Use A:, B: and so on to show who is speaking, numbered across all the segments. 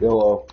A: YOLO.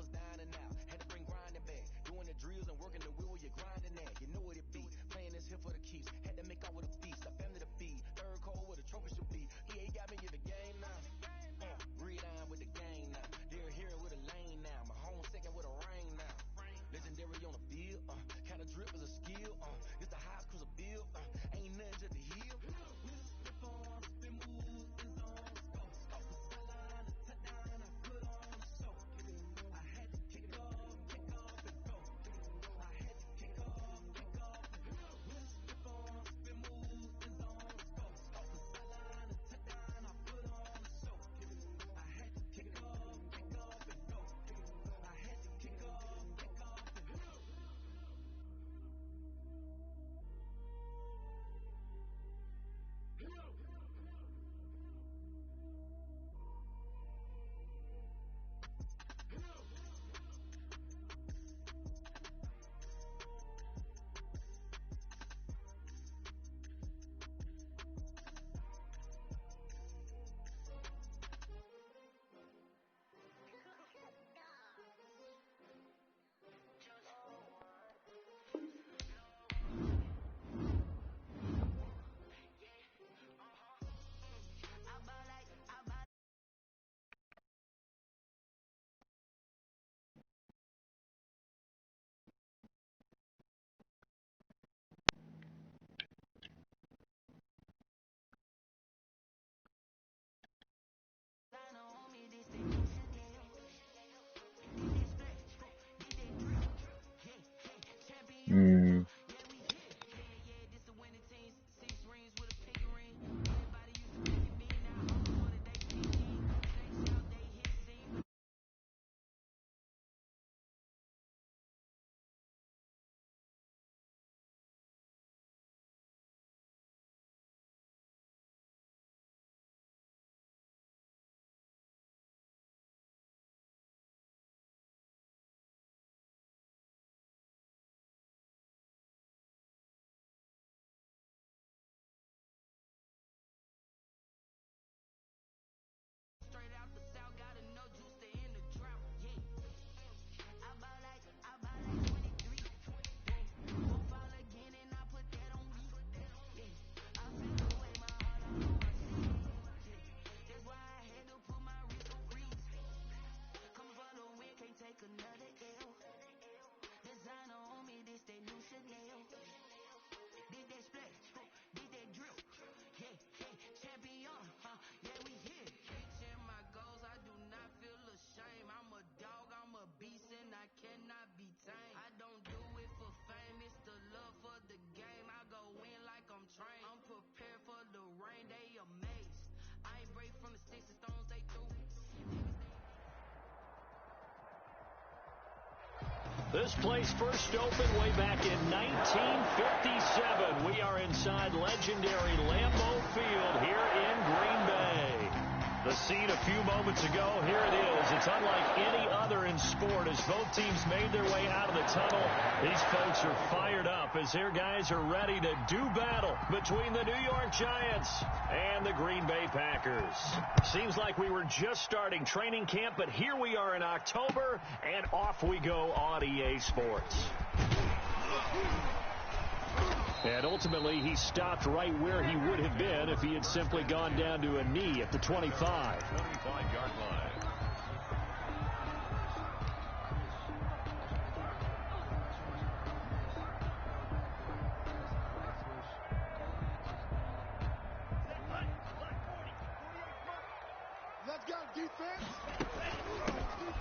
B: This place first opened way back in 1957. We are inside legendary Lambeau Field here in Green Bay. The scene a few moments ago, here it is. It's unlike any other in sport as both teams made their way out of the tunnel. These folks are fired up as their guys are ready to do battle between the New York Giants and the Green Bay Packers. Seems like we were just starting training camp, but here we are in October, and off we go on EA Sports. And ultimately, he stopped right where he would have been if he had simply gone down to a knee at the 25.
C: 25-yard line.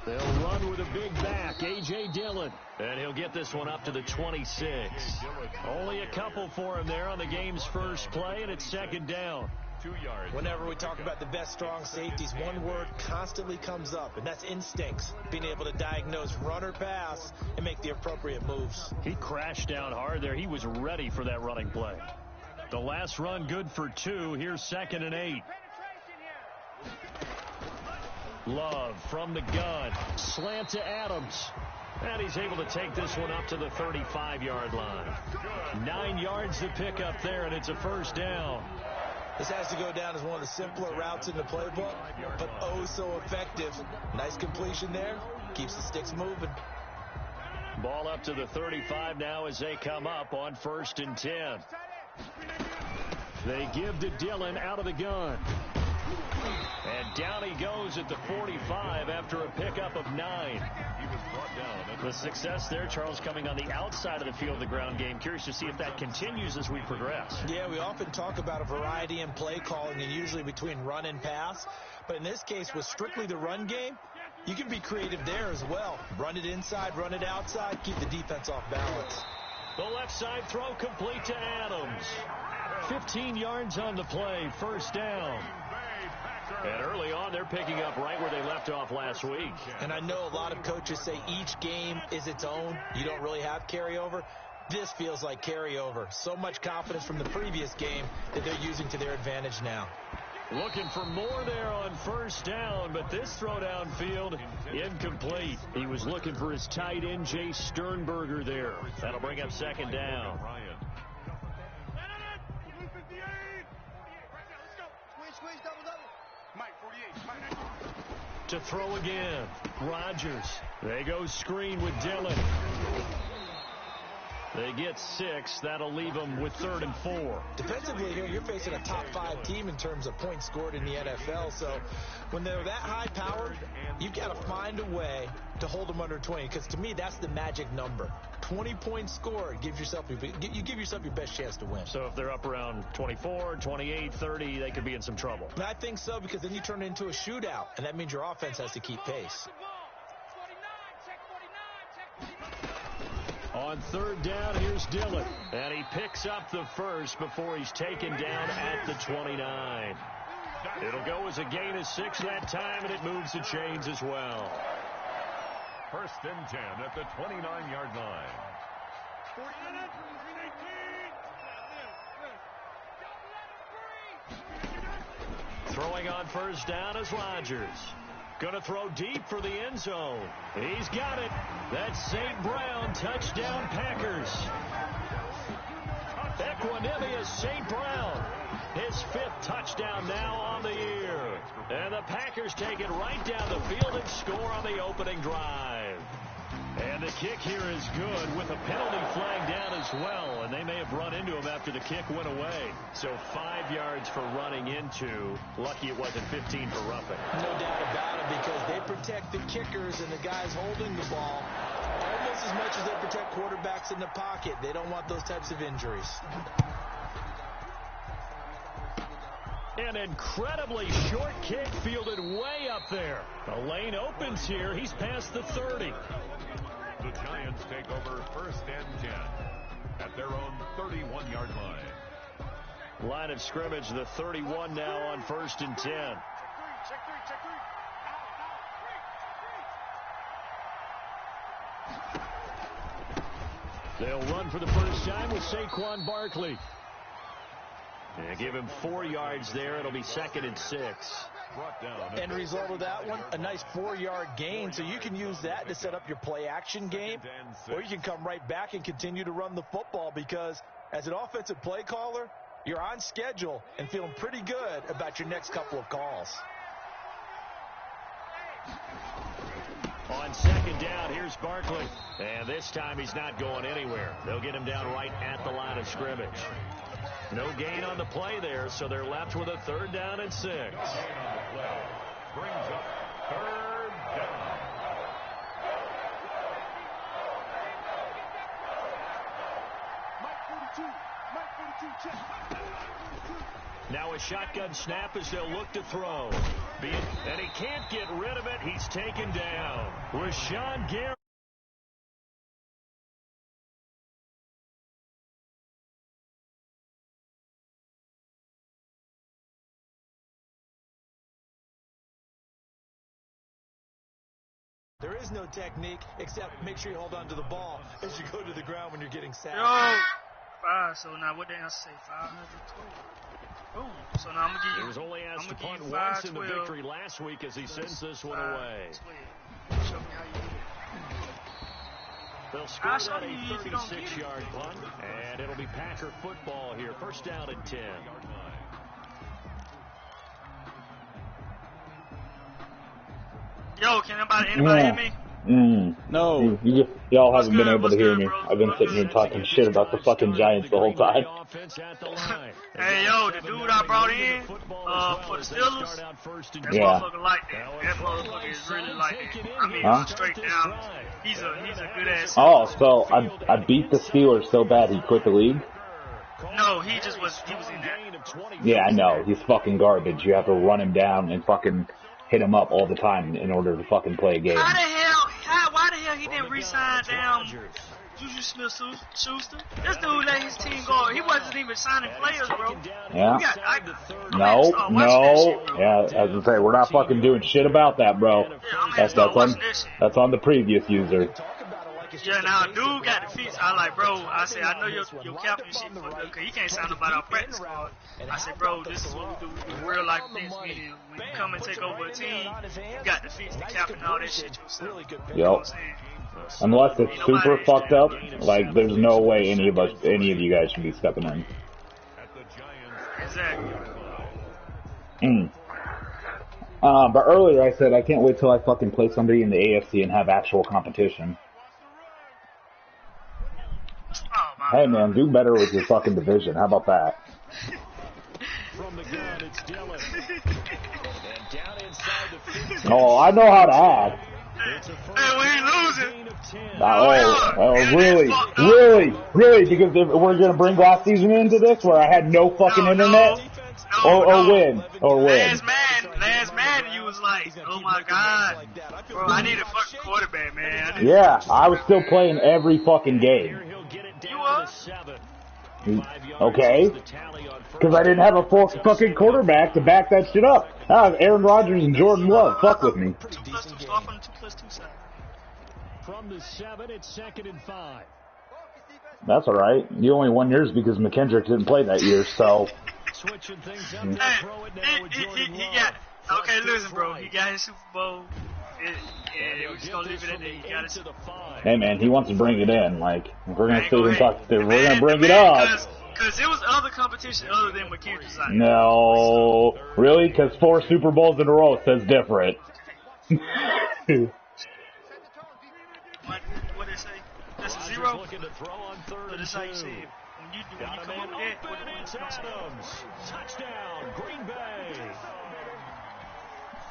B: They'll run with a big back, A.J. Dillon. And he'll get this one up to the 26. Only a couple for him there on the game's first play, and it's second down.
C: 2 yards.
D: Whenever we talk about the best strong safeties, one word constantly comes up, and that's instincts. Being able to diagnose run or pass and make the appropriate moves.
B: He crashed down hard there. He was ready for that running play. The last run good for 2. Here's 2nd and 8. Love from the gun. Slant to Adams. And he's able to take this one up to the 35-yard line. 9 yards to pick up there, and it's a first down.
D: This has to go down as one of the simpler routes in the playbook, but oh so effective. Nice completion there. keeps the sticks moving.
B: Ball up to the 35 now as they come up on 1st and 10. They give to Dillon out of the gun. And down he goes at the 45 after a pickup of 9.
C: He was brought down.
B: The success there, Charles, coming on the outside of the field, the ground game. Curious to see if that continues as we progress.
D: Yeah, we often talk about a variety in play calling and usually between run and pass. But in this case, with strictly the run game, you can be creative there as well. Run it inside, run it outside, keep the defense off balance.
B: The left side throw complete to Adams. 15 yards on the play, 1st down. And early on, they're picking up right where they left off last week.
D: And I know a lot of coaches say each game is its own. You don't really have carryover. This feels like carryover. So much confidence from the previous game that they're using to their advantage now.
B: Looking for more there on 1st down, but this throw downfield incomplete. He was looking for his tight end, Jay Sternberger there. That'll bring up 2nd down. To throw again, Rodgers. They go screen with Dillon. They get 6. That'll leave them with 3rd and 4.
D: Defensively here, you're facing a top 5 team in terms of points scored in the NFL. So when they're that high powered, you've got to find a way to hold them under 20. Because to me, that's the magic number. 20 points scored gives yourself you give yourself your best chance to win.
B: So if they're up around 24, 28, 30, they could be in some trouble.
D: And I think so, because then you turn it into a shootout, and that means your offense has to keep pace.
B: On 3rd down, here's Dillon. And he picks up the 1st before he's taken down at the 29. It'll go as a gain of 6 that time, and it moves the chains as well.
C: 1st and 10 at the 29-yard line.
B: Throwing on 1st down is Rodgers. Going to throw deep for the end zone. He's got it. That's St. Brown. Touchdown, Packers. Equanimous St. Brown. His 5th touchdown now on the year. And the Packers take it right down the field and score on the opening drive. And the kick here is good with a penalty flag down as well. And they may have run into him after the kick went away. So 5 yards for running into. Lucky it wasn't 15 for roughing.
D: No doubt about it, because they protect the kickers and the guys holding the ball almost as much as they protect quarterbacks in the pocket. They don't want those types of injuries.
B: An incredibly short kick fielded way up there. The lane opens here. He's past the 30.
C: The Giants take over 1st and 10 at their own 31-yard line.
B: Line of scrimmage, the 31 now on 1st and 10. They'll run for the first time with Saquon Barkley. And give him 4 yards there. It'll be 2nd and 6.
D: End result of that one, a nice 4-yard gain. So you can use that to set up your play-action game, or you can come right back and continue to run the football, because as an offensive play caller, you're on schedule and feeling pretty good about your next couple of calls.
B: On 2nd down, here's Barkley. And this time he's not going anywhere. They'll get him down right at the line of scrimmage. No gain on the play there, so they're left with a 3rd down and 6.
C: Brings up 3rd down.
B: Now a shotgun snap as they'll look to throw. And he can't get rid of it. He's taken down. Rashawn Gary.
D: There is no technique except make sure you hold on to the ball as you go to the ground when you're getting sacked.
A: Yo, 5. So now what did I say? 512. Boom. So now I'm gonna give you.
B: He was only asked to punt once
A: 5,
B: in the victory last week as he sends this one
A: 5,
B: away.
A: 12. Show me how you do it.
B: They'll score at a 36-yard punt, and it'll be Packer football here. 1st down and 10.
A: Yo, can anybody hear me?
E: No.
F: Y'all haven't been able to hear me. I've been sitting here talking shit about the fucking Giants the whole time.
A: Hey, yo, the dude I brought in for the Steelers, that motherfucker like that. That motherfucker is really like that. I mean, straight down, he's a good ass.
F: Oh, so I beat the Steelers so bad he quit the league?
A: No, he was in that.
F: Yeah, I know. He's fucking garbage. You have to run him down and fucking hit him up all the time in order to fucking play a game.
A: Why the hell he didn't re-sign down Juju Smith-Schuster? This dude let his team go. He wasn't even signing players, bro.
F: Yeah. No. Yeah, as I say, we're not fucking doing shit about that, bro. That's on the previous user.
A: Yeah, now dude got the fits. I like, bro. I said, I know your captain shit fucked up because he can't sign nobody off practice squad. I said, bro, this is what we do. We do real life things. Meaning when you come and take over a team, you got the fits, the cap, and all that shit yourself. You know what I'm saying?
F: Unless it's super fucked up, like there's no way any of you guys should be stepping in.
A: Exactly.
F: But earlier I said I can't wait till I fucking play somebody in the AFC and have actual competition. Hey man, do better with your fucking division. How about that? Oh, I know how to act.
A: Hey, when he losing.
F: Really? Because if we're gonna bring last season into this, where I had no fucking internet, or win.
A: Last man, you was like, oh my god, bro, I need a fucking quarterback, man.
F: Yeah, I was still playing every fucking game.
A: You were?
F: Okay. Because I didn't have a full fucking quarterback to back that shit up. I have Aaron Rodgers and Jordan Love. Fuck with me.
A: 2+2, start from the 2+2 side.
B: From the 7, it's 2nd and 5.
F: That's alright. You only won yours because McKendrick didn't play that year, so.
B: Switching things up.
A: He got, okay, listen, bro. He got his Super Bowl. Yeah, we're just gonna leave it at that. He got it.
F: Hey man, he wants to bring it in. Like, if we're gonna sit and talk, we're gonna bring it up.
A: Because there was other competition other than McKendrick's side.
F: No, really? Because 4 Super Bowls in a row says different.
A: What they say? That's a 0. So this how you see it. When you come up with that, what
B: Adams, touchdown, Green Bay.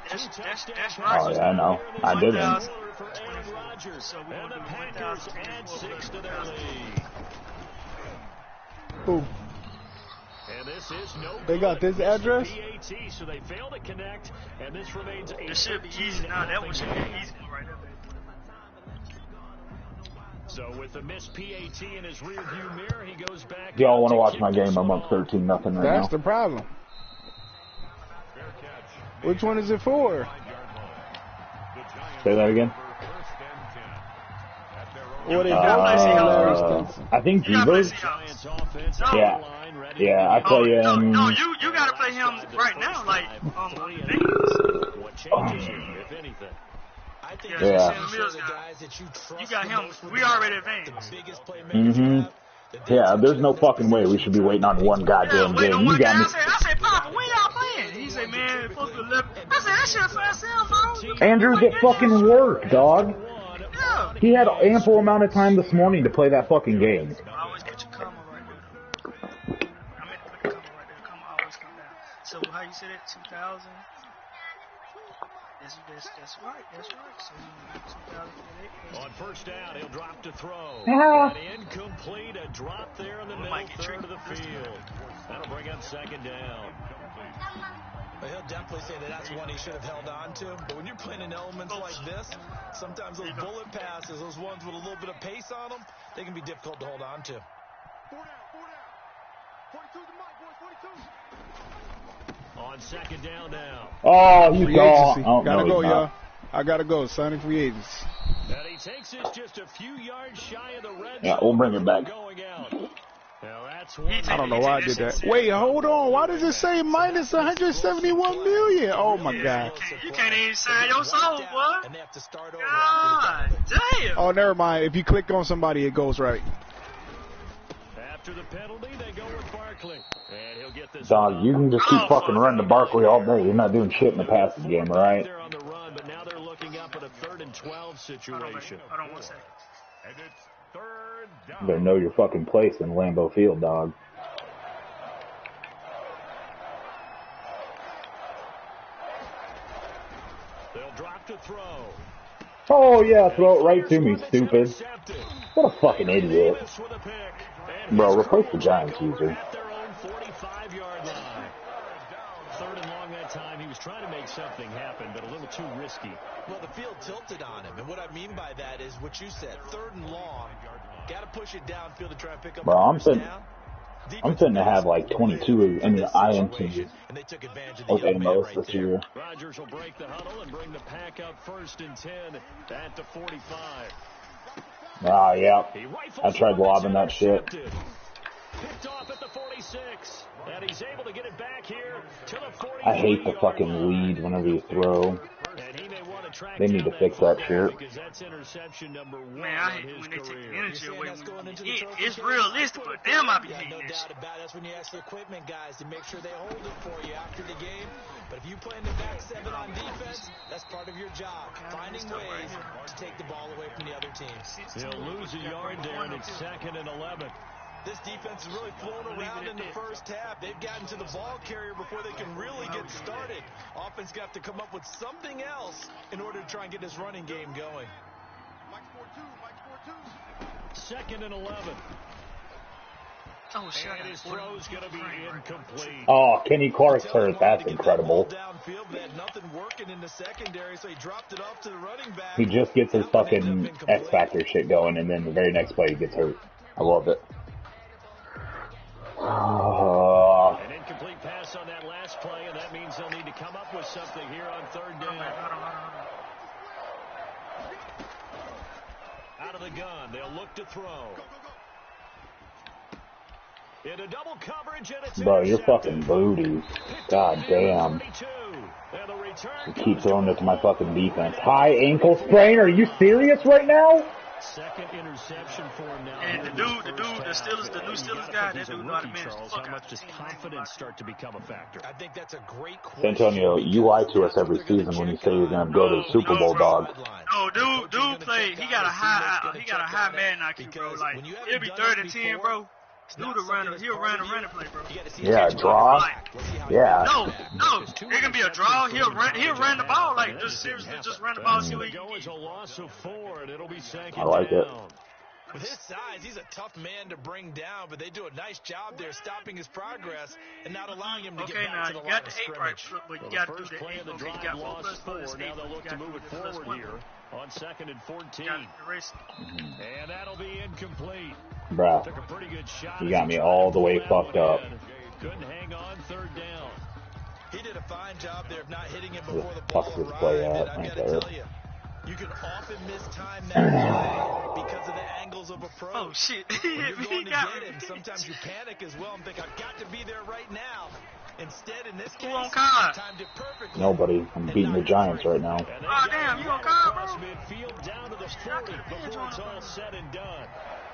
A: That's
F: right. Oh yeah, I know. I didn't.
A: So we're gonna do 1,000
E: Who?
B: And this is no
E: they got this address?
B: PAT, so they fail to connect, and this remains a
A: this should be easy now. That one should be easy right there.
B: So with the missed PAT in his rearview mirror, he goes back.
F: Y'all want to watch my game? I'm up 13-0 right now.
E: That's the problem. Which one is it for?
F: Say that again.
E: What is
F: I think Jeebers. Yeah, I play him.
A: No, you gotta play him right now, like
B: What changes you, if anything?
F: Yeah.
A: You got him. We already advanced.
F: Yeah, there's no fucking way we should be waiting on one goddamn game. You got me.
A: I said, Papa, when y'all playing? He said, man, it's supposed to be 11. I said, that shit for myself.
F: Andrew's at fucking work, dog.
A: Yeah.
F: He had ample amount of time this morning to play that fucking game.
A: I always get your comma right there. I meant to put the comma right there. Comma always come down. So how you say that? 2,000? That's right. So 2,008.
B: On first down, he'll drop to throw.
F: Yeah.
B: An incomplete, a drop there in the middle third of the field. That'll bring up 2nd down.
D: Well, he'll definitely say that's one he should have held on to. But when you're playing in elements like this, sometimes those bullet passes, those ones with a little bit of pace on them, they can be difficult to hold on to.
C: 4 down. 42 to Mike, boys, 42.
B: On 2nd down now.
F: Oh, he's gone. Oh,
E: gotta go, y'all. I gotta go. Signing free agents.
B: And he takes us just a few yards shy of the red zone.
F: Yeah, we'll bring it back.
B: Going out. Now that's
E: I don't know why I did that. Wait, hold on. Why does it say minus 171 million? Oh my God.
A: You can't even sign your soul, boy. God damn.
E: Oh, never mind. If you click on somebody, it goes right.
B: After the penalty, they go with Barkley. And he'll get this.
F: Dog, you can just keep fucking running to Barkley all day. You're not doing shit in the passing game, all right?
B: They're on the run, but now they're looking up at a 3rd and and 12 situation.
A: Hold on 1 second.
C: And it's third down.
F: You better know your fucking place in Lambeau Field, dog.
B: They'll drop to throw.
F: Oh, yeah, throw it right to me, stupid. What a fucking idiot. Bro, replace the Giants user.
B: Third and long that time. He was trying to make something happen, but a little too risky.
D: Well, the field tilted on him, and what I mean by that is what you said. Third and long. Got to push it downfield to try and pick up.
F: Bro, I'm fitting to have like 22 in the INT of Amos this year.
B: Rodgers will break the huddle and bring the pack up 1st and 10 at the 45.
F: Ah, yeah. I tried lobbing that shit.
B: Picked off at the 46, and he's able to get it back here to the 40.
F: I hate the fucking lead whenever you throw. They need to fix that shit.
A: Man, I hate when they take the energy away. It's realistic, but damn, I be hating this shit.
D: That's when you ask the equipment guys to make sure they hold it for you after the game. But if you play in the back 7 on defense, that's part of your job. Finding ways to take the ball away from the other team.
B: They'll lose a yard there, and it's 2nd and 11.
D: This defense has really flown around in the first half. They've gotten to the ball carrier before they can really get started. Offense got to come up with something else in order to try and get this running game going.
B: 2nd and 11.
A: Oh, shit.
B: And his throw's going to be incomplete.
F: Oh, Kenny Clark's hurt. That's incredible. He just gets his fucking X Factor shit going, and then the very next play he gets hurt. I love it.
B: An incomplete pass on that last play, and that means they'll need to come up with something here on 3rd down. Out of the gun, they'll look to throw. Into double coverage, and it's
F: bro, you're fucking booty. God damn. You keep throwing it to my fucking defense. High ankle sprain? Are you serious right now?
B: Second interception for him now.
A: And the new Steelers guy, that dude know how to manage the fuck
B: how much does confidence start to become a factor?
D: I think that's a great question.
F: Antonio, you lie to us every season when you say you're gonna go to the Super Bowl, dog.
A: No, dude played. He got a high Madden IQ, bro. Like it'll be 3rd and 10, bro. Dude, he'll run a running play, bro.
F: Yeah, draw. Yeah.
A: No, it can be a draw. He'll run the ball, like just seriously, just run the ball. See what he can
B: get. A loss of 4, and it'll be 2nd
F: I like it.
D: With his size, he's a tough man to bring down, but they do a nice job there stopping his progress and not allowing him to get back to the line of scrimmage.
A: But you got to do the 8.
B: Okay, you got 4 plus 4. Now they'll look to move it forward here on 2nd and 14. And that'll be incomplete.
F: Bruh,
B: Took a pretty good shot.
F: You got me all the way fucked up.
B: Couldn't hang on 3rd down.
D: He did a fine job there of not hitting him before the
F: Fuck
D: ball
F: this play
D: arrived.
F: out
D: And I
F: right
D: got to
F: there.
D: tell you, you can often mistime that play because of the angles of approach.
A: Oh, shit.
D: When you're going to get it, sometimes you panic as well and think, I've got to be there right now. Instead, in this case, timed it perfectly.
F: Nobody. I'm beating the Giants right now.
A: Oh, damn, you on call, bro?
B: Midfield down to the 40 before it's all said and done.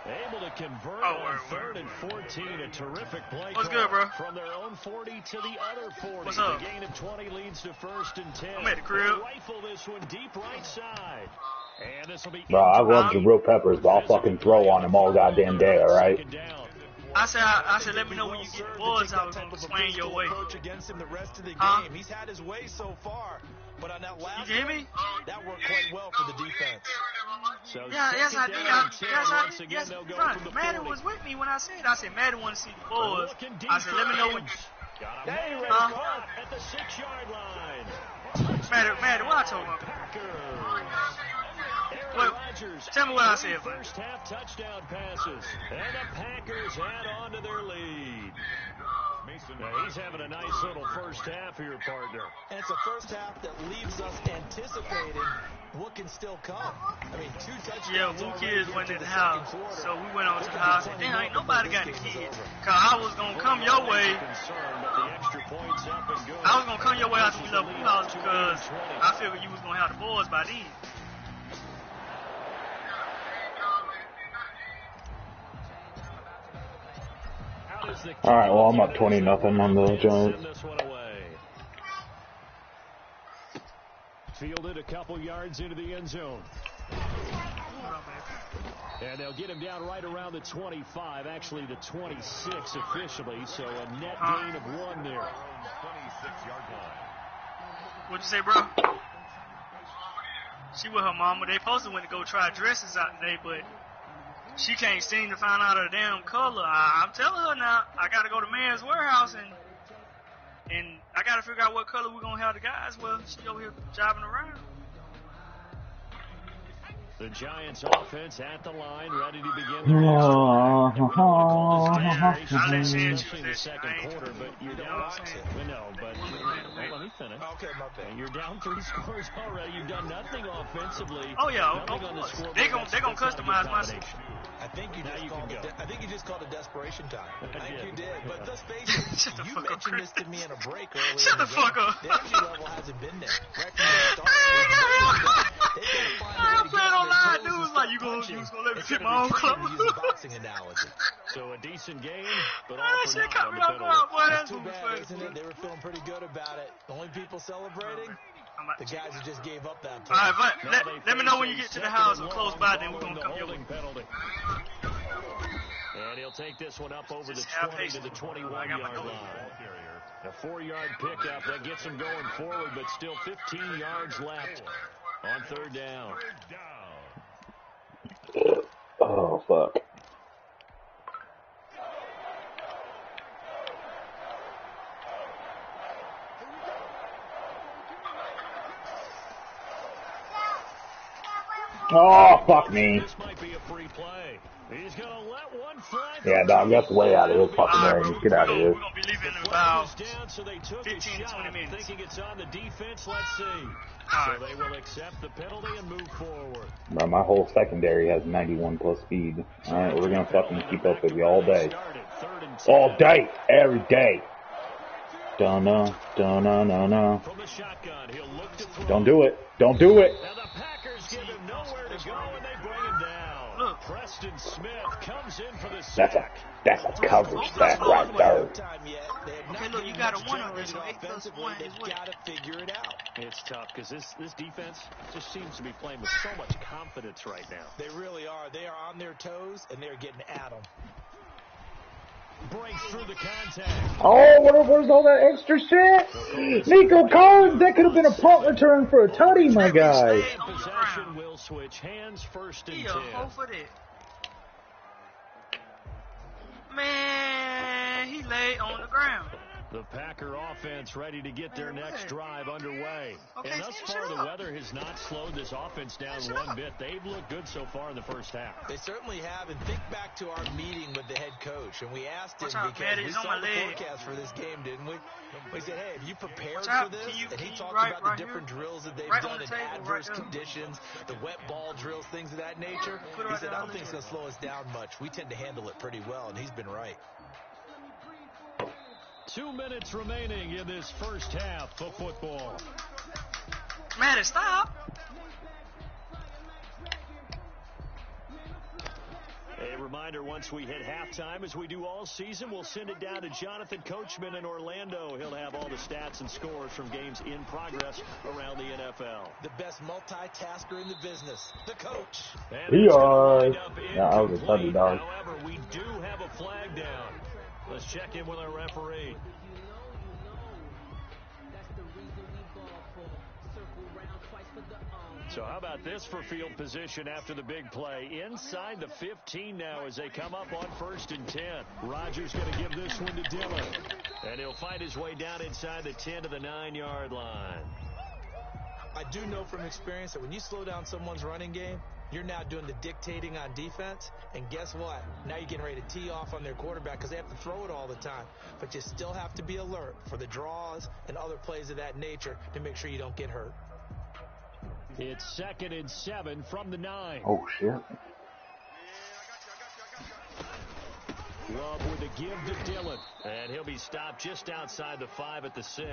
B: Able to convert on 3rd and 14. A terrific play.
A: What's good, bro?
B: From their own 40 to the other 40.
A: What's up?
B: The gain of 20 leads to 1st and 10.
A: I'm at the crib.
B: Rifle this one deep right side. And this will be.
F: Bro, I love Jabril Peppers, but I'll fucking throw on him all goddamn day, alright?
A: I said, let me know when you get the boards. I was going to swing your way.
D: Against him the rest of the game. He's had his way so far, but on that last
A: you hear me?
D: That worked quite well for the defense.
B: So
A: yes, I did. Yes, front. Madden was with me when I said. I said, Madden want to see the boards. I said, let me know when.
B: At the 6-yard line.
A: Madden, what I told him? Well, tell me what I said.
B: First half touchdown passes, and the Packers add on to their lead. Now he's having a nice little first half here, partner.
D: And it's a first half that leaves us anticipating what can still come. I mean, 2 touchdowns.
A: Yeah, Wu kids went in the house, so we went on to the house. And damn, ain't nobody got the kids. Cause I was gonna come your way. I was gonna come your way after we left Wu house because I figured you was gonna have the boys by then.
F: Alright, well, I'm up 20-0 on the Giants.
B: fielded a couple yards into the end zone. And they'll get him down right around the 25, actually the 26 officially, so a net gain of 1 there.
C: 26-yard line.
A: What'd you say, bro? She with her mama. They supposed to went to go try dresses out today, but she can't seem to find out her damn color. I'm telling her now, I got to go to Man's Warehouse and I got to figure out what color we're going to have the guys. Well, she over here driving around.
B: The Giants offense at the line, ready to begin the rest.
A: I'll let Shan choose
B: in the second quarter, but you're down. But let me finish.
D: Okay, my bad.
B: And you're down 3 scores already. You've done nothing offensively.
A: Oh yeah,
B: nothing on the scoreboard.
A: they gonna customize my.
D: I think you just called it desperation time. I think you did. But let's face it, you mentioned this to me in a break earlier.
A: Shut the fuck up.
D: The energy level hasn't been there. Right from the start.
A: I'm playing online, dude. It's like you gonna let me pick my own clothes.
D: Boxing analogy.
B: So a decent game, but all
A: That
B: for
A: shit
B: naught
A: cut
B: on
A: me
B: the
A: off guard, boy. That's
D: Too bad,
A: funny.
D: isn't it? They were feeling pretty good about it. The only people celebrating, the guys who just gave up that play.
A: All right, but let me know when you get to the house or close by, then we're going to come your way.
B: Penalty. And he'll take this one up over the 20 to the 21-yard line. A 4-yard pickup. That gets him going forward, but still 15 yards left on third down.
F: Oh, fuck. Oh, fuck me.
B: This might be a free play. He's going to let one fly.
F: Yeah, dog, that's way out of his fucking range. Get out of here.
A: We're going to be leaving in about
B: down, so they took
A: 15 to 20 minutes.
B: Thinking it's on the defense. Let's see. So they will accept the penalty and move forward.
F: Bro, my whole secondary has 91 plus speed. Alright, we're going to fucking keep up with you all day. All day. Every day. Don't know.
B: From the shotgun, he'll look to throw.
F: Don't do it. Don't do it.
B: Now the Packers give him nowhere to go, and they bring him down.
A: Look.
B: Preston Smith comes in for the sack.
F: That's a coverage sack right there.
A: Okay, look, you got a 1 on this, so 8 plus 1 is what?
D: Gotta figure it out.
B: It's tough because this defense just seems to be playing with so much confidence right now.
D: They really are. They are on their toes, and they're getting at them.
B: Breaks through the contact.
F: Oh, where's all that extra shit? Nico Collins, that could have been a punt return for a tutty, my guy.
B: Possession will switch hands first and 10.
A: Man, he lay on the ground.
B: The Packer offense ready to get their next drive underway.
A: Okay,
B: and thus far, the weather has not slowed this offense down one bit. They've looked good so far in the first half.
D: They certainly have. And think back to our meeting with the head coach. And we asked him,
A: because we saw the
D: forecast for this game, didn't we? We said, hey, have you prepared
A: for
D: this? And he talked about the different drills that they've done in adverse conditions, the wet ball drills, things of that nature. He said, I don't think it's going to slow us down much. We tend to handle it pretty well, and he's been right.
B: 2 minutes remaining in this first half of football.
A: Man, stop.
B: A reminder, once we hit halftime, as we do all season, we'll send it down to Jonathan Coachman in Orlando. He'll have all the stats and scores from games in progress around the NFL.
D: The best multitasker in the business, the coach.
F: Yeah, I was a funny dog.
B: However, we do have a flag down. Let's check in with our referee. So how about this for field position after the big play? Inside the 15 now as they come up on 1st and 10. Rodgers going to give this one to Dillon. And he'll fight his way down inside the 10 to the 9-yard line.
D: I do know from experience that when you slow down someone's running game, you're now doing the dictating on defense, and guess what? Now you're getting ready to tee off on their quarterback because they have to throw it all the time. But you still have to be alert for the draws and other plays of that nature to make sure you don't get hurt.
B: It's 2nd and 7 from the 9.
F: Oh, shit.
B: Love with a give to Dillon. And he'll be stopped just outside the 5 at the 6.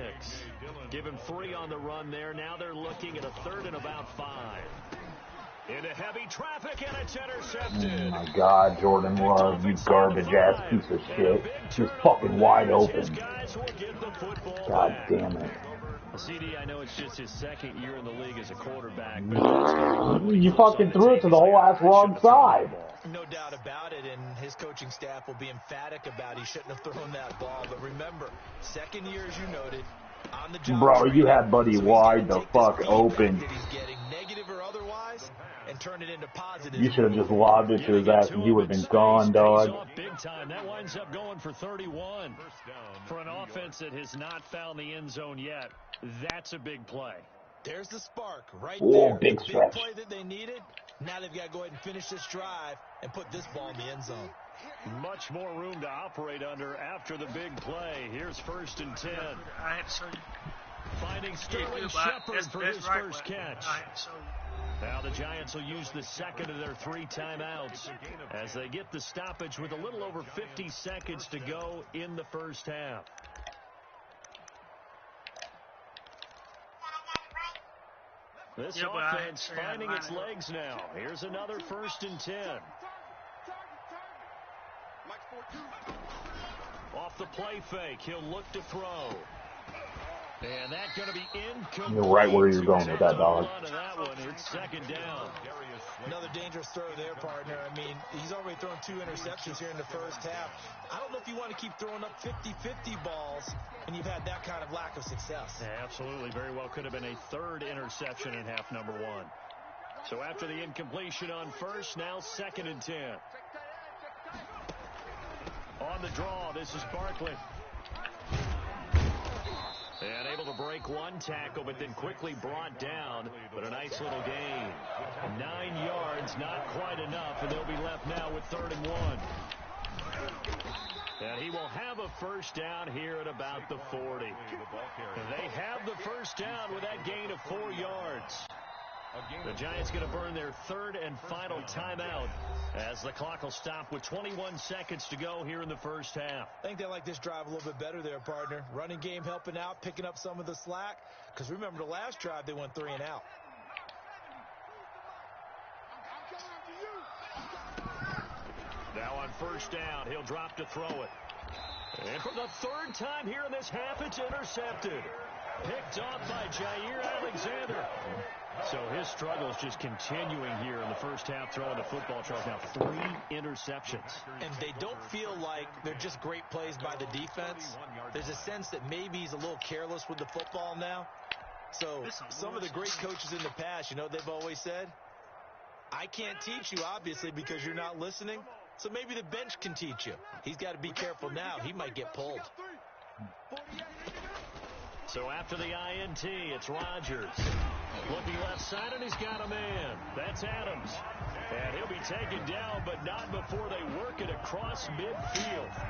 B: Give him 3 on the run there. Now they're looking at a 3rd and about 5. Into heavy traffic, and it's intercepted.
F: Oh my God, Jordan Love, you garbage-ass piece of shit. She's fucking wide open. God damn it.
B: CD, I know it's just his second year in the league as a quarterback, but
F: you fucking threw it to the whole ass wrong side.
D: No doubt about it, and his coaching staff will be emphatic about he shouldn't have thrown that ball. But remember, second year, as you noted, on the job.
F: Bro, you had Buddy wide the fuck open.
D: That he's getting, negative or otherwise, and turn it into positive.
F: You should have just lobbed it to his ass and he would have been gone, dog.
B: Big time. That winds up going for 31. For an offense that has not found the end zone yet, that's a big play.
D: There's the spark right
F: Ooh,
D: there.
F: big stretch.
D: Big play that they needed. Now they've got to go ahead and finish this drive and put this ball in the end zone.
B: Much more room to operate under after the big play. Here's 1st and 10.
A: I had to show you.
B: Finding Sterling Shepard for his first catch.
A: I had to show you.
B: Now the Giants will use the second of their 3 timeouts as they get the stoppage with a little over 50 seconds to go in the first half. This offense finding its legs now. Here's another 1st and 10. Off the play fake, he'll look to throw. And that's going to be incomplete.
F: You're right where you're going with that, dog.
B: That one, it's 2nd down.
D: Another dangerous throw there, partner. I mean, he's already thrown 2 interceptions here in the first half. I don't know if you want to keep throwing up 50-50 balls and you've had that kind of lack of success.
B: Yeah, absolutely. Very well could have been a 3rd interception in half number 1. So after the incompletion on first, now 2nd and 10. On the draw, this is Barkley. And able to break one tackle, but then quickly brought down. But a nice little gain. 9 yards, not quite enough, and they'll be left now with 3rd and 1. And he will have a first down here at about the 40. And they have the first down with that gain of 4 yards. The Giants going to burn their 3rd and final timeout as the clock will stop with 21 seconds to go here in the first half.
D: I think they like this drive a little bit better there, partner. Running game helping out, picking up some of the slack. Because remember the last drive, they went 3 and out.
B: Now on first down, he'll drop to throw it. And for the 3rd time here in this half, it's intercepted. Picked off by Jair Alexander. So his struggles just continuing here in the first half, throwing the football. Charles, now 3 interceptions.
D: And they don't feel like they're just great plays by the defense. There's a sense that maybe he's a little careless with the football now. So some of the great coaches in the past, you know, they've always said, I can't teach you, obviously, because you're not listening. So maybe the bench can teach you. He's got to be careful now. He might get pulled.
B: So after the INT, it's Rodgers. Looking left side, and he's got a man. That's Adams. And he'll be taken down, but not before they work it across midfield.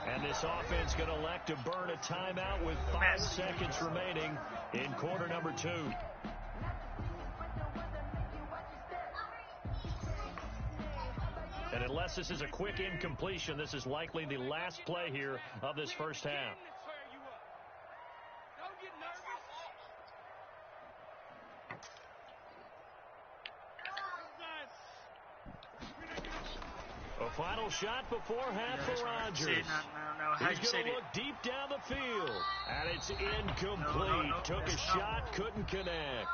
B: And this offense going to elect to burn a timeout with 5 seconds remaining in quarter number 2. And unless this is a quick incompletion, this is likely the last play here of this first half. A final shot before half for Rodgers. He's going to look deep down the field. And it's incomplete. Took a shot, couldn't connect.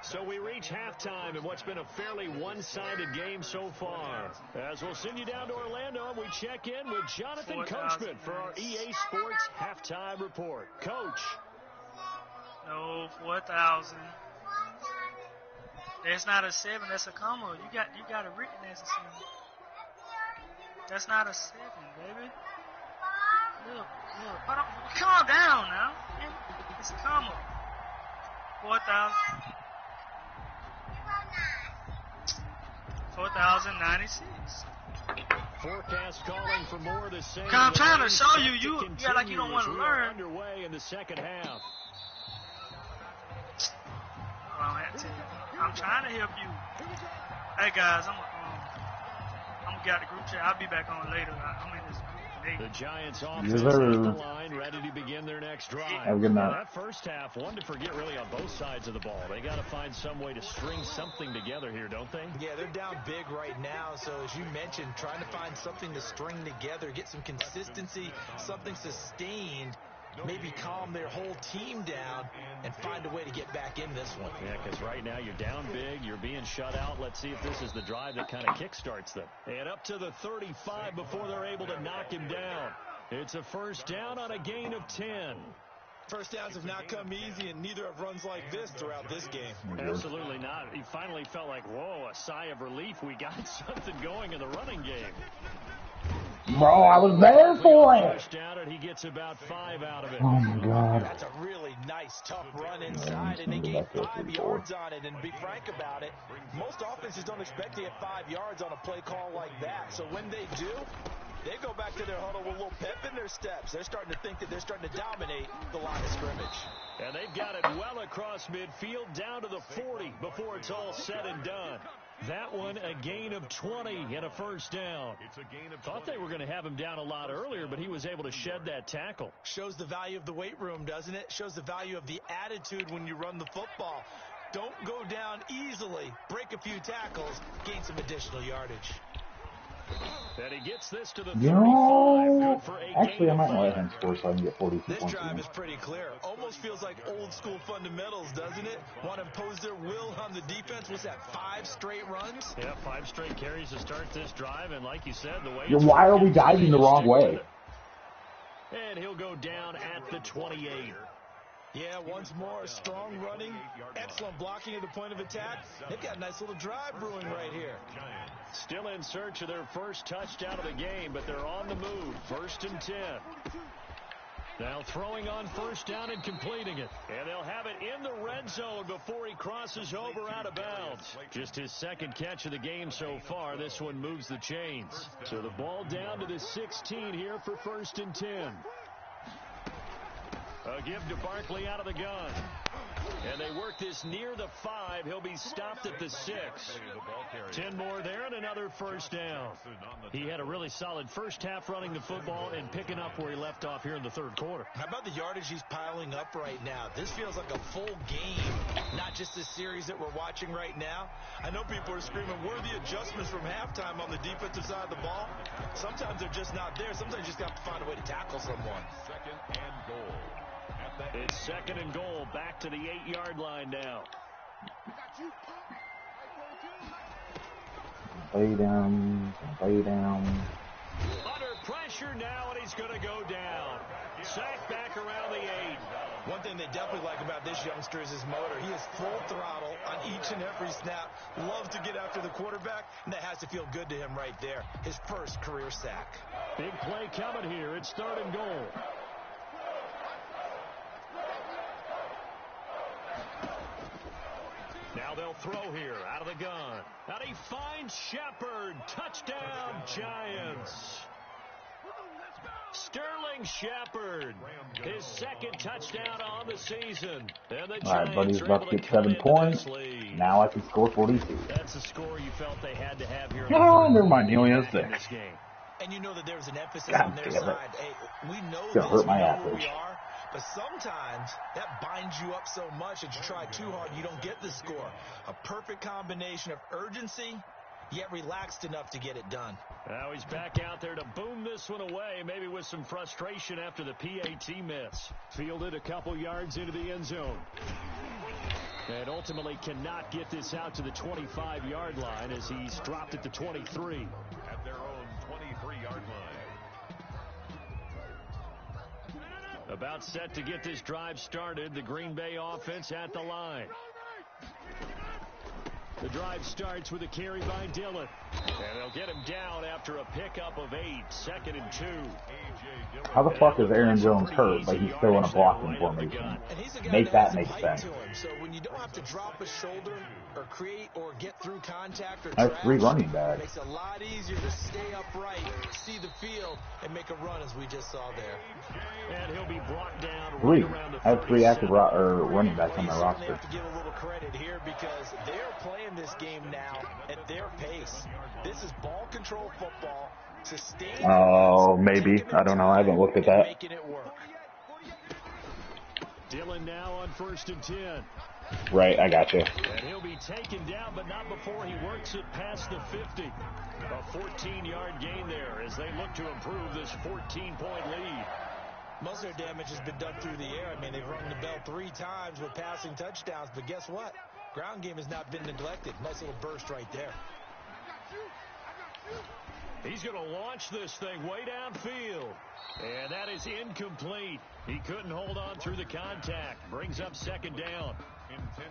B: So we reach halftime in what's been a fairly one-sided game so far. As we'll send you down to Orlando, and we check in with Jonathan Coachman for our EA Sports Halftime Report. Coach.
A: No, 4,000. That's not a 7, that's a comma. You got it written as a 7. That's not a 7, baby. Look. Calm down now. It's a comma. 4,000. 4,096.
B: Forecast calling for more of the same.
A: I'm trying to show you. You act like you don't want to learn.
B: Underway in the second half.
A: I'm trying to help you. Hey guys, I'm got the group chat. I'll be back on later. I'm in this group.
B: The Giants offense is on the line, ready to begin their next drive.
F: Have a good night.
B: That first half, one to forget really on both sides of the ball. They got to find some way to string something together here, don't they?
D: Yeah, they're down big right now. So as you mentioned, trying to find something to string together, get some consistency, something sustained. maybe calm their whole team down and find a way to get back in this one.
B: Yeah, because right now you're down big, you're being shut out. Let's see if this is the drive that kind of kickstarts them. And up to the 35 before they're able to knock him down. It's a first down on a gain of 10.
D: First downs have not come easy, and neither have runs like this throughout this game.
B: Absolutely not. He finally felt like, whoa, a sigh of relief. We got something going in the running game.
F: Bro, I was there for it.
B: First down, and he gets about 5 out of it.
F: Oh, my God.
D: That's a really nice, tough run inside, and they gained 5 yards on it. And to be frank about it, most offenses don't expect to get 5 yards on a play call like that. So when they do, they go back to their huddle with a little pep in their steps. They're starting to think that they're starting to dominate the line of scrimmage.
B: And they've got it well across midfield down to the 40 before it's all said and done. That one a gain of 20 and a first down. Thought they were going to have him down a lot earlier, but he was able to shed that tackle.
D: Shows the value of the weight room, doesn't it? Shows the value of the attitude when you run the football. Don't go down easily. Break a few tackles. Gain some additional yardage.
B: And he gets this to the
F: 35.
B: Good for
F: Actually, I might let him score so I can get 42
D: This
F: points.
D: drive is pretty clear. Almost feels like old school fundamentals, doesn't it? Want to impose their will on the defense. What's that, 5 straight runs?
B: Yeah, 5 straight carries to start this drive. And like you said, the way
F: Why are we diving the wrong way?
B: And he'll go down at the 28.
D: Yeah, once more, strong running, excellent blocking at the point of attack. They've got a nice little drive brewing right here.
B: Still in search of their first touchdown of the game, but they're on the move. 1st and 10. Now throwing on first down and completing it. And they'll have it in the red zone before he crosses over out of bounds. Just his 2nd catch of the game so far. This one moves the chains. So the ball down to the 16 here for 1st and 10. A give to Barkley out of the gun. And they work this near the 5. He'll be stopped at the 6. 10 more there and another first down. He had a really solid first half running the football and picking up where he left off here in the 3rd quarter.
D: How about the yardage he's piling up right now? This feels like a full game, not just the series that we're watching right now. I know people are screaming, where are the adjustments from halftime on the defensive side of the ball? Sometimes they're just not there. Sometimes you just got to find a way to tackle someone.
C: 2nd and goal.
B: It's 2nd and goal, back to the 8-yard line now.
F: Play down.
B: Under pressure now, and he's going to go down. Sacked back around the 8.
D: One thing they definitely like about this youngster is his motor. He is full throttle on each and every snap. Loves to get after the quarterback, and that has to feel good to him right there. His first career sack.
B: Big play coming here. It's 3rd and goal. Now they'll throw here out of the gun. And he finds Shepard. Touchdown, Giants. Sterling Shepard, his 2nd touchdown on the season. And the
F: All right, buddy's about to get 7 points. Now I can score 42.
B: That's the score you felt they had to have here.
F: Oh, never mind. He only has 6.
D: And you know that there's an emphasis
F: God
D: on their
F: damn it.
D: side. Hey, we know
F: It's gonna
D: this,
F: hurt my
D: we know where
F: average.
D: we are, but sometimes that binds you up so much that you try too hard and you don't get the score. A perfect combination of urgency, yet relaxed enough to get it done.
B: Now he's back out there to boom this one away, maybe with some frustration after the PAT miss. Fielded a couple yards into the end zone. And ultimately cannot get this out to the 25-yard line as he's dropped at the 23.
C: At their own 23-yard line.
B: About set to get this drive started, the Green Bay offense at the line. The drive starts with a carry by Dillon. And they'll get him down after a pickup of 8. 2nd and 2.
F: How the fuck is Aaron Jones hurt, but he's still in a blocking formation? Make that make sense.
D: So when you don't have to drop a shoulder or create or get through contact or
F: That's 3 running
D: it
F: backs.
D: makes it a lot easier to stay upright, see the field, and make a run as we just saw there.
B: And he'll be brought down
F: 3.
B: right around the
F: I have 3 active
B: 37.
F: running backs on my
D: They
F: roster.
D: have to give a little credit here because they're playing this game now at their pace. This is ball control football. Sustained.
F: Oh, maybe. I don't know. I haven't looked at that.
D: Making it work.
B: Dillon now on 1st and 10.
F: Right, I got you.
B: And he'll be taken down, but not before he works it past the 50. A 14-yard gain there as they look to improve this 14-point lead.
D: Most of their damage has been done through the air. I mean, they've rung the bell 3 times with passing touchdowns, but guess what? Ground game has not been neglected. Nice little burst right there.
B: He's going to launch this thing way downfield. And that is incomplete. He couldn't hold on through the contact. Brings up second down.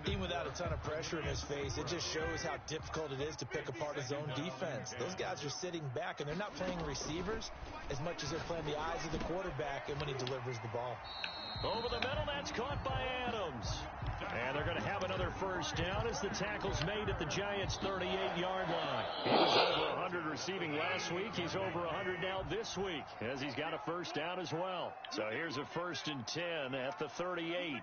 D: Even without a ton of pressure in his face, it just shows how difficult it is to pick apart his own defense. Those guys are sitting back, and they're not playing receivers as much as they're playing the eyes of the quarterback and when he delivers the ball.
B: Over the middle, that's caught by Adams. And they're going to have another first down as the tackle's made at the Giants' 38-yard line. He was over 100 receiving last week. He's over 100 now this week as he's got a first down as well. So here's a 1st and 10 at the 38.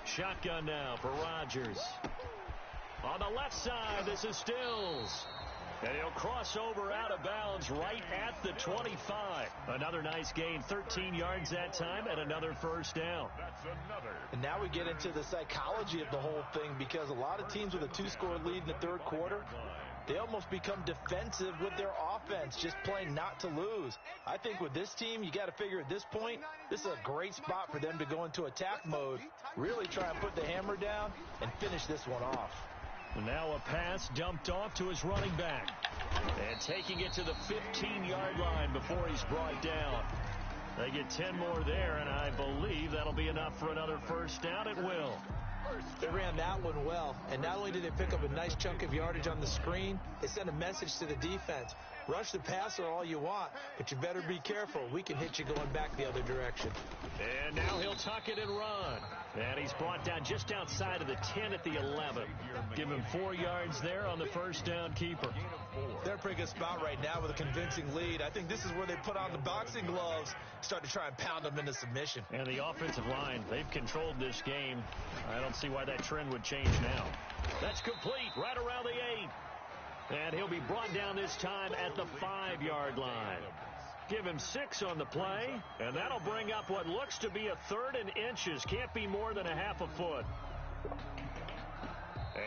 B: Shotgun now for Rodgers. On the left side, this is Stills. And he'll cross over out of bounds right at the 25. Another nice gain, 13 yards that time, and another first down.
D: And now we get into the psychology of the whole thing, because a lot of teams with a 2-score lead in the third quarter, they almost become defensive with their offense, just playing not to lose. I think with this team, you got to figure at this point, this is a great spot for them to go into attack mode, really try and put the hammer down and finish this one off.
B: Now a pass dumped off to his running back. And taking it to the 15-yard line before he's brought down. They get 10 more there, and I believe that'll be enough for another first down. It will.
D: They ran that one well, and not only did they pick up a nice chunk of yardage on the screen, they sent a message to the defense. Rush the passer all you want, but you better be careful. We can hit you going back the other direction.
B: And now he'll tuck it and run. And he's brought down just outside of the 10 at the 11. Give him 4 yards there on the first down keeper.
D: They're in a pretty good spot right now with a convincing lead. I think this is where they put on the boxing gloves, start to try and pound them into submission.
B: And the offensive line, they've controlled this game. I don't see why that trend would change now. That's complete right around the 8. And he'll be brought down this time at the 5-yard line. Give him 6 on the play, and that'll bring up what looks to be a 3rd and inches. Can't be more than a half a foot.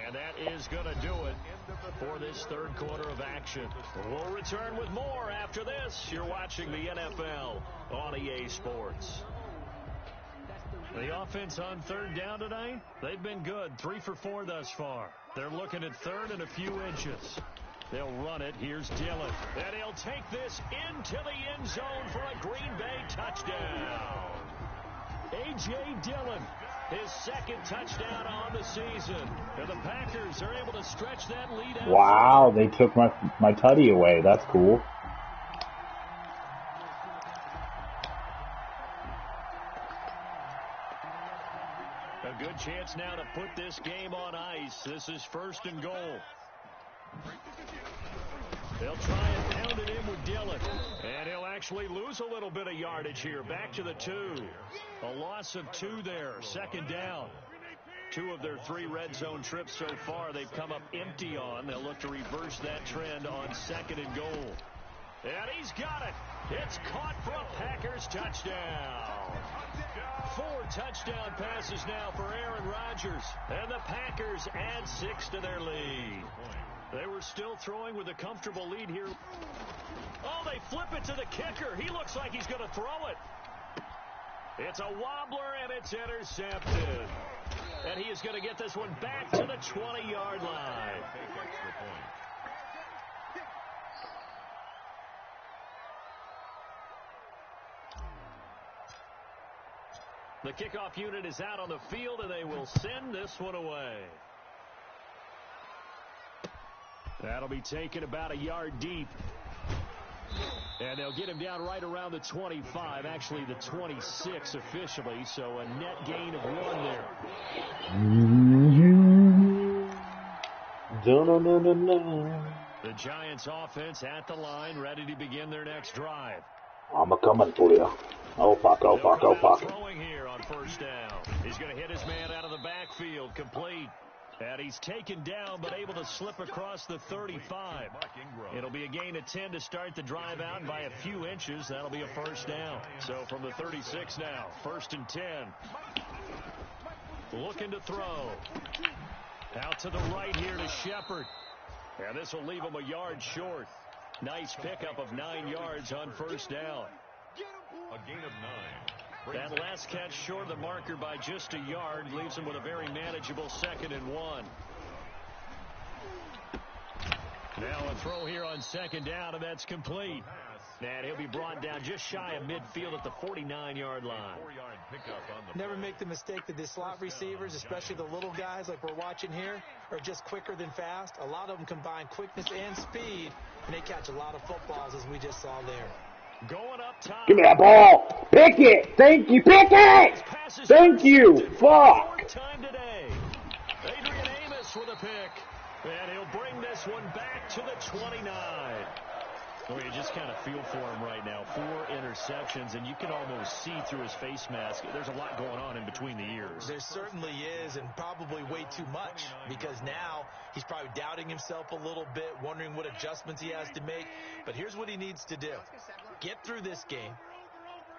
B: And that is going to do it for this third quarter of action. We'll return with more after this. You're watching the NFL on EA Sports. The offense on third down tonight, they've been good. 3 for 4 thus far. They're looking at 3rd and a few inches. They'll run it. Here's Dillon. And he'll take this into the end zone for a Green Bay touchdown. A.J. Dillon, his 2nd touchdown on the season. And the Packers are able to stretch that lead out.
F: Wow, they took my tutty away. That's cool.
B: A good chance now to put this game on ice. This is 1st and goal. They'll try and pound it in with Dillon. And he'll actually lose a little bit of yardage here. Back to the 2. A loss of 2 there. 2nd down. 2 of their 3 red zone trips so far they've come up empty on. They'll look to reverse that trend on 2nd and goal. And he's got it. It's caught for a Packers touchdown. 4 touchdown passes now for Aaron Rodgers. And the Packers add 6 to their lead. They were still throwing with a comfortable lead here. Oh, they flip it to the kicker. He looks like he's going to throw it. It's a wobbler, and it's intercepted. And he is going to get this one back to the 20-yard line. The kickoff unit is out on the field, and they will send this one away. That'll be taken about a yard deep. And they'll get him down right around the 25, actually the 26 officially, so a net gain of 1 there. The Giants offense at the line, ready to begin their next drive.
F: I'm a-coming for you. Oh, fuck, oh, fuck, oh, fuck.
B: Throwing here on 1st down. He's going to hit his man out of the backfield, complete. And he's taken down, but able to slip across the 35. It'll be a gain of 10 to start the drive out, and by a few inches, that'll be a first down. So from the 36 now, 1st and 10. Looking to throw. Out to the right here to Shepard. And this will leave him a yard short. Nice pickup of 9 yards on 1st down.
C: A gain of 9.
B: That last catch short of the marker by just a yard leaves him with a very manageable 2nd and 1. Now a throw here on 2nd down, and that's complete. And he'll be brought down just shy of midfield at the 49-yard line.
D: Never make the mistake that the slot receivers, especially the little guys like we're watching here, are just quicker than fast. A lot of them combine quickness and speed, and they catch a lot of footballs, as we just saw there.
B: Going up top.
F: Give me that ball. Pick it. Thank you. Pick it. Thank you. Fuck.
B: Time today. Adrian Amos with a pick. And he'll bring this one back to the 29. Well, you just kind of feel for him right now. 4 interceptions, and you can almost see through his face mask. There's a lot going on in between the ears.
D: There certainly is, and probably way too much, because now he's probably doubting himself a little bit, wondering what adjustments he has to make. But here's what he needs to do. Get through this game,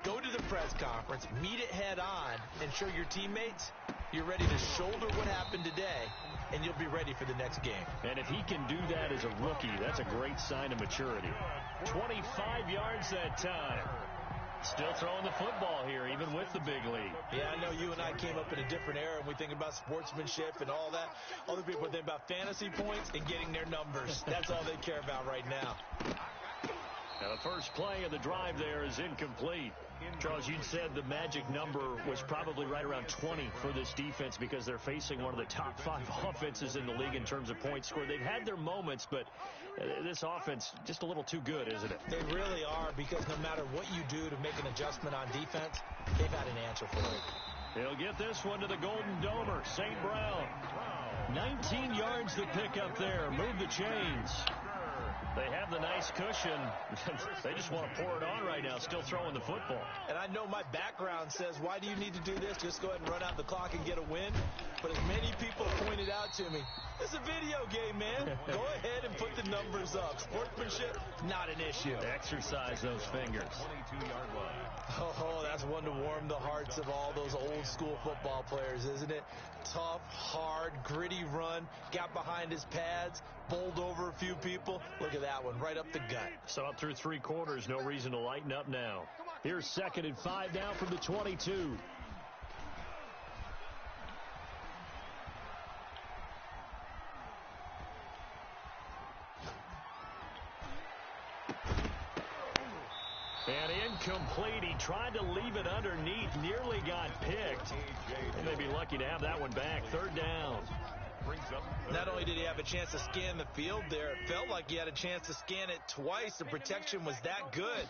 D: go to the press conference, meet it head on, and show your teammates you're ready to shoulder what happened today, and you'll be ready for the next game.
B: And if he can do that as a rookie, that's a great sign of maturity. 25 yards that time. Still throwing the football here, even with the big lead.
D: Yeah, I know you and I came up in a different era, and we think about sportsmanship and all that. Other people think about fantasy points and getting their numbers. That's all they care about right now.
B: Now, the first play of the drive there is incomplete. Charles, you said the magic number was probably right around 20 for this defense because they're facing one of the top 5 offenses in the league in terms of points scored. They've had their moments, but this offense just a little too good, isn't it?
D: They really are, because no matter what you do to make an adjustment on defense, they've had an answer for it.
B: He'll get this one to the Golden Domer, St. Brown. 19 yards to pick up there. Move the chains. They have the nice cushion. They just want to pour it on right now, still throwing the football.
D: And I know my background says, why do you need to do this? Just go ahead and run out the clock and get a win. But as many people have pointed out to me, it's a video game, man. Go ahead and put the numbers up. Sportsmanship, not an issue.
B: Exercise those fingers.
C: 22-yard line.
D: Oh, that's one to warm the hearts of all those old school football players, isn't it? Tough, hard, gritty run, got behind his pads, bowled over a few people. Look at that one, right up the gut.
B: So up through 3 quarters, no reason to lighten up now. Here's 2nd and 5 now from the 22. And incomplete. He tried to leave it underneath. Nearly got picked. And they'd be lucky to have that one back. 3rd down.
D: Not only did he have a chance to scan the field there, it felt like he had a chance to scan it twice. The protection was that good.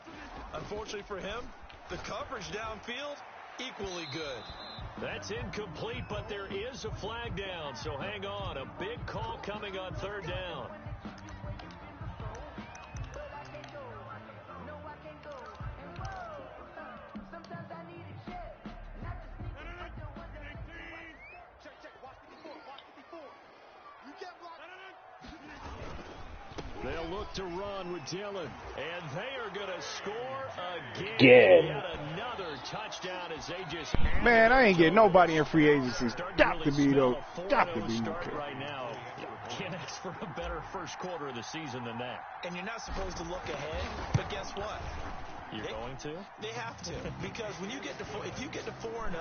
D: Unfortunately for him, the coverage downfield, equally good.
B: That's incomplete, but there is a flag down. So hang on. A big call coming on 3rd down. They'll look to run with Dillon, and they are going to score again. Yet another touchdown as they just...
E: Man, I ain't getting nobody in free agency. Got to be, though. Got to be.
B: Right now. Can't ask for a better first quarter of the season than that.
D: And you're not supposed to look ahead, but guess what?
B: You're going to?
D: They have to, because when you get to if you get to 4-0,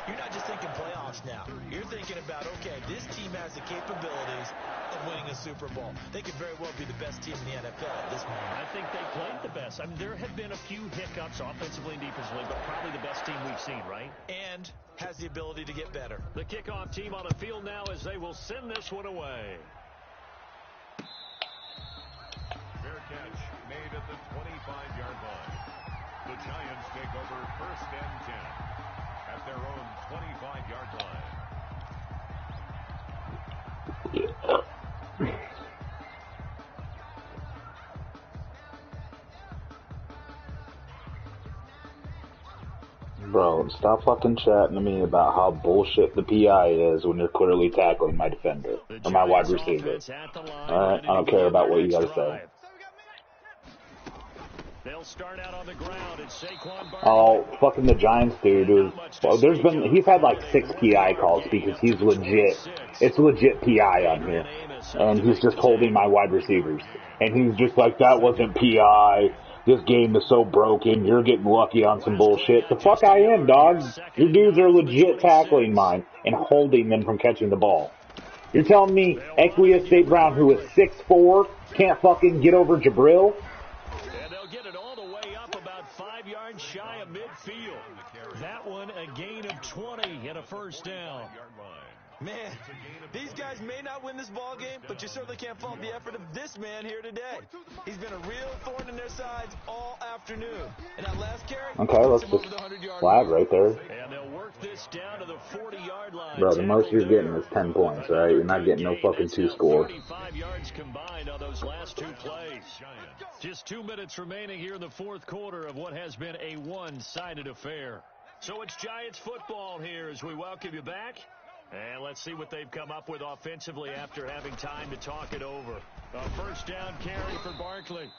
D: you're not just thinking playoffs now. You're thinking about, okay, this team has the capabilities of winning a Super Bowl. They could very well be the best team in the NFL at this moment.
B: I think they played the best. I mean, there have been a few hiccups offensively and defensively, but probably the best team we've seen, right?
D: And has the ability to get better.
B: The kickoff team on the field now as they will send this one away.
C: Fair catch made at the 25-yard line. The Giants take over 1st and 10 at their own 25-yard line.
F: Bro, stop fucking chatting to me about how bullshit the PI is when you're clearly tackling my defender or my wide receiver. Alright, I don't care about what you gotta say.
B: They'll start out on the ground, and Saquon Barkley.
F: Oh, fucking the Giants dude. Well, he's had like 6 PI calls because he's legit. It's legit PI on here. And he's just holding my wide receivers. And he's just like, that wasn't PI. this game is so broken, you're getting lucky on some bullshit. The fuck I am, dog. Your dudes are legit tackling mine and holding them from catching the ball. You're telling me Equia St. Brown, who is 6'4", can't fucking get over Jabril?
B: And they'll get it all the way up about 5 yards shy of midfield. That one a gain of 20 and a first down.
D: Man, these guys may not win this ball game, but you certainly can't fault the effort of this man here today. He's been a real thorn in their sides all afternoon. And that last carry,
F: okay, let's just flag right there.
B: And they'll work this down to the 40-yard line.
F: Bro, the most you're getting is 10 points, right? You're not getting no fucking 2 score.
B: 45 yards combined on those last 2 plays. Just 2 minutes remaining here in the fourth quarter of what has been a one-sided affair. So it's Giants football here as we welcome you back. And let's see what they've come up with offensively after having time to talk it over. A first down carry for Barkley.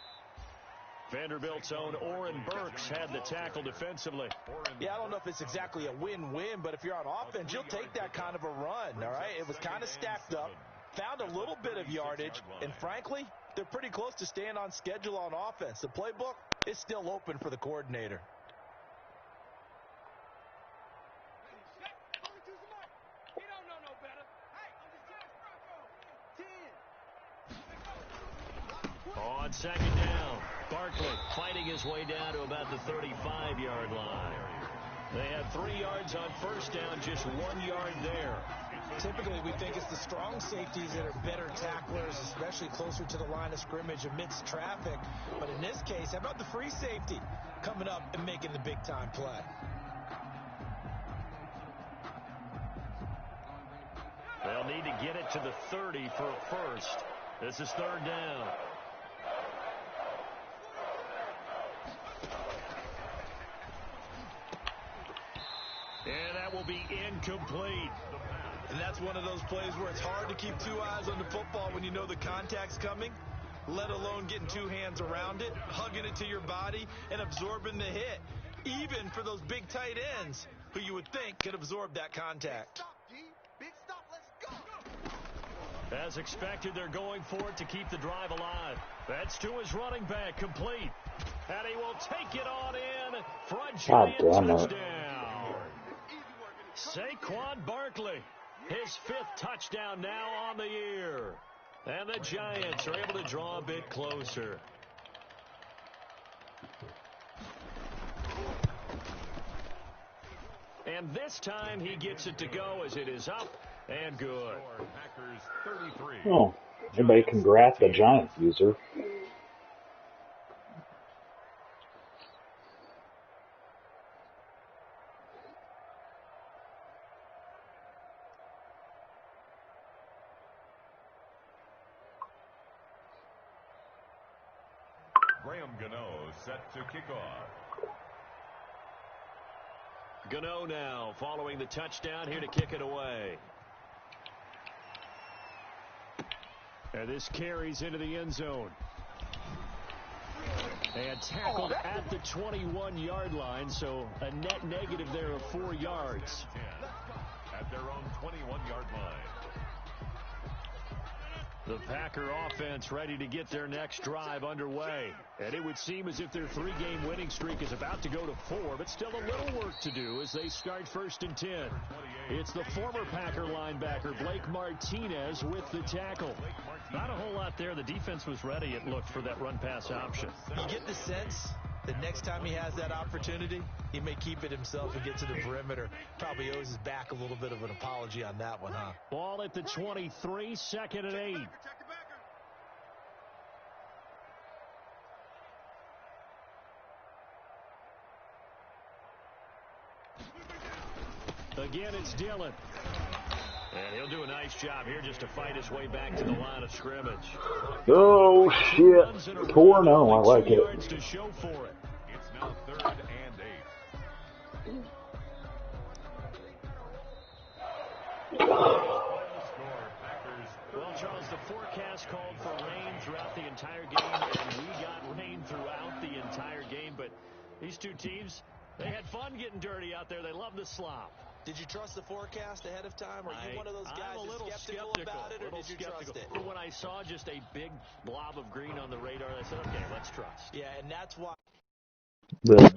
B: Vanderbilt's own Oren Burks had the tackle defensively.
D: Yeah, I don't know if it's exactly a win-win, but if you're on offense, you'll take that kind of a run, all right? It was kind of stacked up, found a little bit of yardage, and frankly, they're pretty close to staying on schedule on offense. The playbook is still open for the coordinator.
B: On second down, Barkley fighting his way down to about the 35-yard line. They had 3 yards on first down, just 1 yard there.
D: Typically, we think it's the strong safeties that are better tacklers, especially closer to the line of scrimmage amidst traffic. But in this case, how about the free safety coming up and making the big-time play?
B: They'll need to get it to the 30 for a first. This is third down. And that will be incomplete.
D: And that's one of those plays where it's hard to keep 2 eyes on the football when you know the contact's coming, let alone getting 2 hands around it, hugging it to your body, and absorbing the hit, even for those big tight ends who you would think could absorb that contact.
B: As expected, they're going for it to keep the drive alive. That's to his running back, complete. And he will take it on in for a Giant touchdown. Saquon Barkley, his 5th touchdown now on the year. And the Giants are able to draw a bit closer. And this time he gets it to go as it is up and good.
F: Oh, everybody congrats the Giants user.
C: Set to kick off.
B: Gano now following the touchdown here to kick it away. And this carries into the end zone. And tackled at the 21-yard line, so a net negative there of 4 yards.
C: At their own 21-yard line.
B: The Packer offense ready to get their next drive underway. And it would seem as if their 3-game winning streak is about to go to 4, but still a little work to do as they start 1st and 10. It's the former Packer linebacker, Blake Martinez, with the tackle. Not a whole lot there. The defense was ready, it looked, for that run-pass option.
D: You get the sense that next time he has that opportunity, he may keep it himself and get to the perimeter. Probably owes his back a little bit of an apology on that one, huh?
B: Ball at the 23, 2nd and 8. Again, it's Dillon. And he'll do a nice job here just to fight his way back to the line of scrimmage.
F: Oh, shit. 4-0. I like it.
B: To show for it.
C: It's now 3rd and 8.
B: Well, Charles, the forecast called for rain throughout the entire game, and we got rain throughout the entire game. But these two teams, they had fun getting dirty out there. They love the slop.
D: Did you trust the forecast ahead of time? Or are you one of those guys
B: I'm a little
D: skeptical about it, or did you trust it?
B: When I saw just a big blob of green on the radar, I said, okay, let's trust.
D: Yeah, and that's why.
F: The